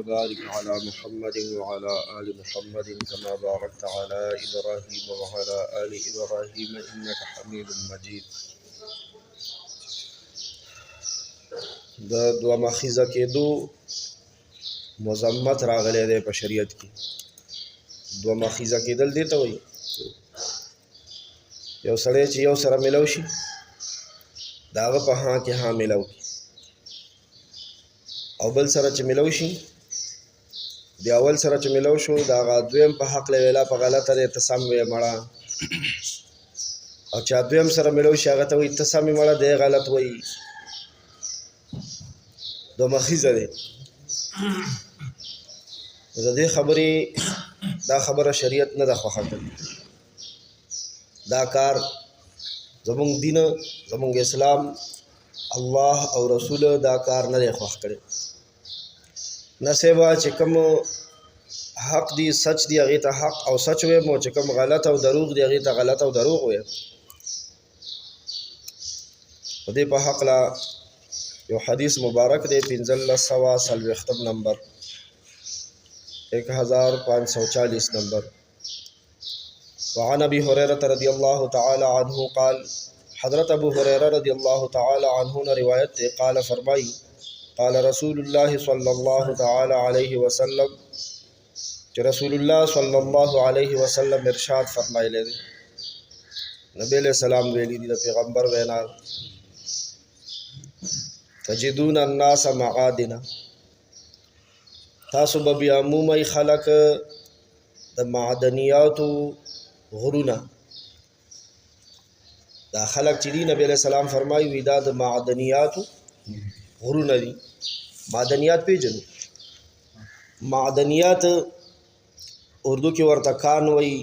وبارك على محمد وعلى آل محمد كما باركت على إبراهيم وعلى آل إبراهيم إنك حميد مجيد. د دوه مخیزه کېدو مذمت راغلی دی په شریعت کې. دوه مخیزه کېدل دې ته وایي یو سړی چې یو سره ملو شي د هغه په ها کې ها ملو او بل سره چې ملو شي د اول سره چې ملو شو د هغه دویم په حق ویلا په غلطه دی ته سم ویې مړه، او چې دویم سره ملو شي هغه ته وایي ته سم یې مړه دی غلط وایي. دوه مخیزه دی. د دې خبرې دا خبره شریعت نه ده خوښه کړې. دا کار زمونږ دین زمونږ اسلام الله او رسول دا کار نه دی خوښ کړی. نه سیوا چې کوم حق دی سچ دی هغې ته حق او سچ ویم، او چې کوم غلط او دروغ دی هغې ته غلط او دروغ ویم. په دې په هکله یو حدیث مبارک دی 1540 نمبر 1540 نمبر. وعن ابي هريره رضي الله تعالى عنه قال، حضرت ابو هريره رضي الله تعالى عنه نے روایت ہے قال فرمائی قال رسول الله صلى الله تعالى عليه وسلم کہ رسول اللہ صلی اللہ علیہ وسلم ارشاد فرمائے دے نبی علیہ السلام ویلی دی پیغمبر وینا تجدون الناس معادن، تاسو به بیا عمومی خلق د معدنیاتو غرونا. دا خلق چې دی نبی علیہ السلام فرمایي وی دا د معدنیاتو غرونا دي. معدنیات پیژنو، معدنیات اردو کې ورته کان وی،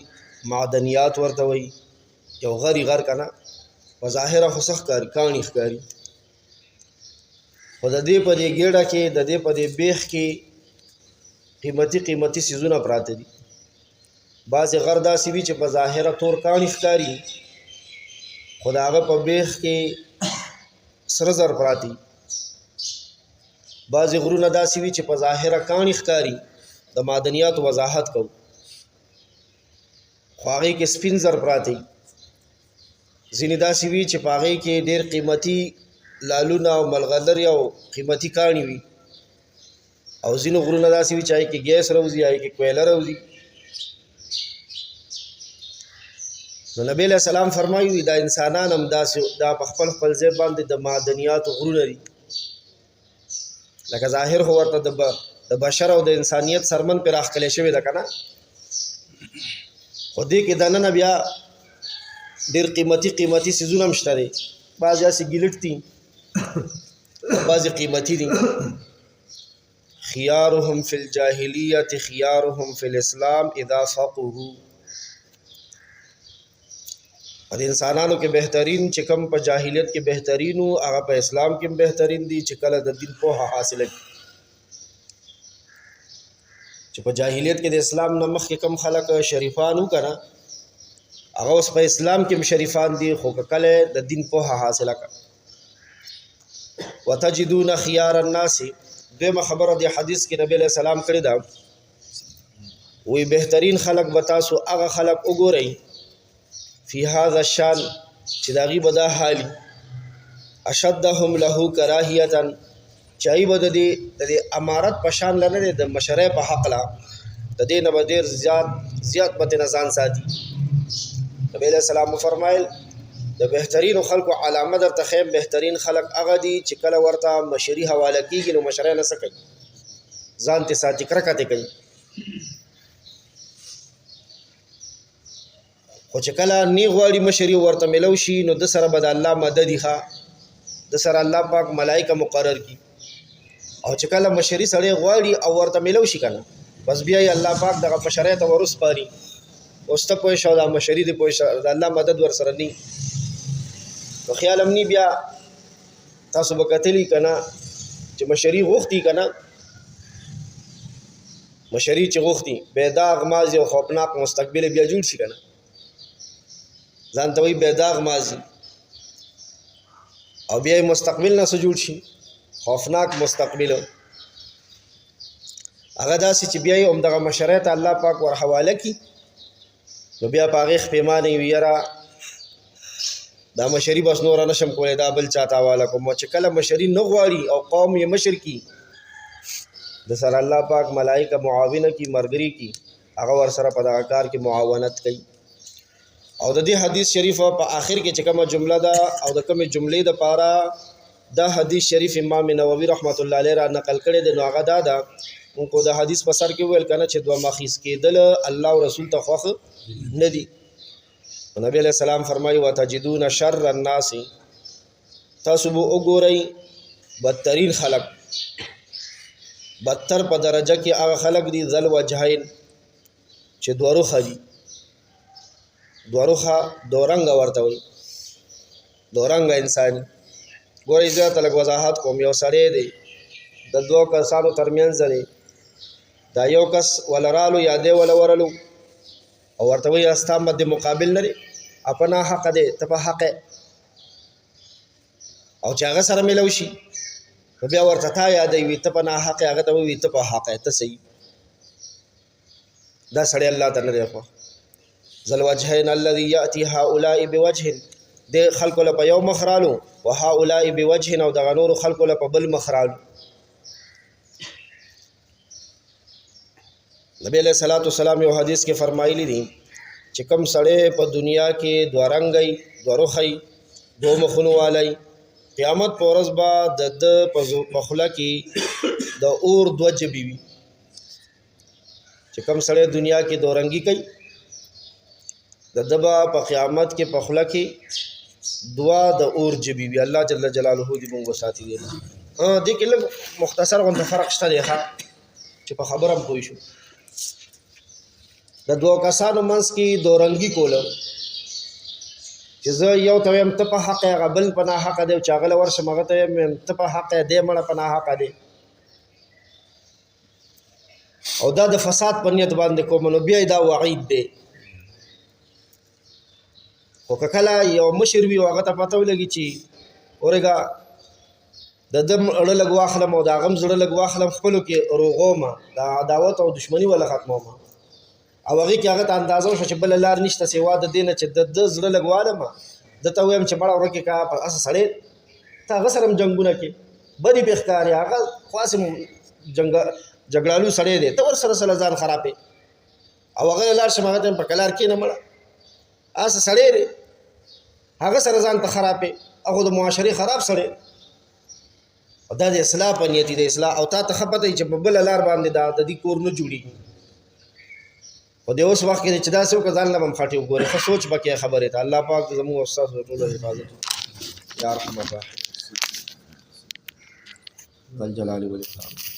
معدنیات ورته وی. یو غری غر کنه وظاهره خو سخت کاری کانی ښکاری، خو د دې په دې ګېډه کې د دې په دې بیخ کې قیمتي سیزونه پراته دي. بعضې غر داسې وي چې په ظاهره تور کاڼي ښکاري، خو د هغه په بیخ کې سره زر پراته. بعضې غرونه داسې وي چې په ظاهره کاڼي ښکاري، د معدنیاتو وضاحت کوو، خو هغې کې سپین زر پراته. ځینې داسې وي چې په هغې کې ډېر قیمتي لالونه او ملغلرې او قیمتي کاڼي وي، او ځینې غرونه داسې وي چې هغې کې ګیس راوځي، هغې کې کویله راوځي. نو نبی علیہ السلام فرمایي دا انسانان هم داسې دا په خپل ځای باندې د معدنیاتو غرونه دي. لکه ظاهر خو ورته د بشر او د انسانیت سرمن پرې راښکلی شوې ده که نه، خو دې کې دننه بیا ډېر قیمتي څیزونه هم شته دی. بعضې هسې ګیلټ دي، بعضې قیمتي دي. خیارهم فی الجاهلیت خیارهم فی الاسلام اذا فقهوا. د انسانانو کې بهترین چې کوم په جاهلیت کې بهترین وو هغه په اسلام کې بهترین دي چې کله د دین پوهه حاصله کړي. چې په جاهلیت کې د اسلام نه مخکې کوم خلک شریفان وو که نه، هغه اوس په اسلام کې هم شریفان دي، خو که کله د دین پوهه حاصله کړه. وتجدون خيار الناس، دویمه خبره د حدیث کې نبی علیہ السلام کړې ده، وی بهترین خلق به تاسو هغه خلق وګورئ فی هذا الشان چې د هغې به دا حالي اشدهم له کراهیتا، چې هغې به د دې امارت په شان نه دی، د مشرۍ په حقله د دې نه به ډېر زیات به ترې نه ځان ساتي. نبی علیہ السلام وفرمایل د بهترینو خلکو علامه درته ښیم، بهترین خلک هغه دي چې کله ورته مشري حواله کېږي نو مشرۍ نه څه کوي، ځان ترې ساتي، کرکه ترې کوي. خو چې کله نی غواړي مشري ورته ملو شي نو د سره به د الله مدد ښه، د سره الله پاک ملایکه مقرر کړي. او چې کله مشري سړی غواړي او ورته ملو شي که نه، بس بیا یې الله پاک دغه مشرۍ ته ورسپاري، اوس ته پوه شه او دا مشري دې پوه شه، د الله مدد ورسره نه. نو خیال هم نی بیا تاسو به کتلی که نه چې مشري غوښتي که نه، مشري چې غوښتي بېداغ ماضي او خوفناک مستقبل بیا جوړ شي که نه، ځان ته وایي بېداغ ماضي، او بیا مستقبل نه څه جوړ شي، خوفناک مستقبل. هغه داسې چې بیا یې همدغه مشرۍ ته الله پاک ور حواله کړي نو بیا په هغې خپېمانې وي یاره دا مشري بس نوره نشم کولی دا بل چا ته حواله کوم چې کله مشري نه غواړي او قوم یې مشر کي د سره الله پاک ملائکه معاونه کي ملګري کي هغه ورسره په دغه کار کې معاونت کوي او د دې حدیث شریف په آخر کې چې کومه جمله ده او د کومې جملې دپاره دا حدیث شریف امام نووي رحمت الله علیه را نقل کړی دی نو هغه دا ده مونږ د حدیث په سر کې وویل که نه چې دوه مخیز کېدل الله او رسول ته خوښ نه دي نبی علیہ السلام فرمایي وتجدون شر الناس تاسو به وګورئ بدترین خلق بدتر په درجه کې هغه خلق دي ذل وجهین چې دوه روخه دي دوه روخه دورنګ ورته وي دورنګ انسان ګورئ زه ته لږ وضاحت کوم یو سړی دی د دوه کسانو ترمنځ دی دا یو کس ولرالو یا دی ولورلو او ورته وي ستا مد مقابل نه دی اپنا حق دی ته په حق او چې هغه سره میلاو شي نو بیا ورته تا یادوي ته په ناحق هغه ته وایي ته په حق ته صحیح دا سړی الله ته نه دی خوښ ذل وجهین الذي یأتي هؤلاء بوجه د خلکو له په یو مخ رالو وهؤلاء بوجه او دغه نورو خلکو له په بل مخ رالو نبی علیہ الصلوۃ والسلام یو حدیث کې فرمایلی دي چې کوم سړی په دنیا کې دوه رنګی دوه روخی دوه مخونو والی قیامت په ورځ به د په خوله کې د اور دوه جبې وي چې کوم سړی دنیا کې دوه رنګي کوي د ده به په قیامت کې په خوله کې دوه د اور جبې وي الله جل جلاله دې موږ وساتي دی دې کې لږ مختصر غونډه فرق شته دی چې په خبره هم پوه شو د دوه کسانو منځ کې دوه رنګي کوله چې زه یو ته وایم ته په حق هغه بل په ناحقه دی چې هغه له ورشم هغه ته وایم ته په حق دی مړه په ناحقه دی او دا د فساد په نیت باندې کوم نو بیا دا وعید دی خو که کله یو مشر وي او هغه ته پته ولګي چې اورېږه د ده اړه لږ واخلم او د هغه هم زړه لږ واخلم خپلو کې روغومه د عداوت او دشمني وله ختمومه او هغې کې هغه ته اندازه وشوه چې بله لار نشته سوا د دې نه چې د ده زړه لږ والمه ده ته ووایم چې مړه ورکې که په اسه سړی ته هغه سره هم جنګونه کې بدې پې ښکاري هغه خاص جګړالو سړی دی ته ورسره سره ځان خرابې او هغه لاړ شم هغه ته په کلار کښېنه مړه اسه سړی دی هغه سره ځان ته خرابې هغه د معاشرې خراب سړی دا د اصلاح په نیت دی اصلاح او تا ته ښه پته وي چې په بله لار باندې د دې کور نه جوړېږي خو د اوس وخت کې چې داسې وکړه ځان له به هم خټې وګورې ښه سوچ به کې خبرې ته الله پاک زموږ او ستاسو د ټولو حفاظت یا ارحم الراحمین ذل جلال والاکرام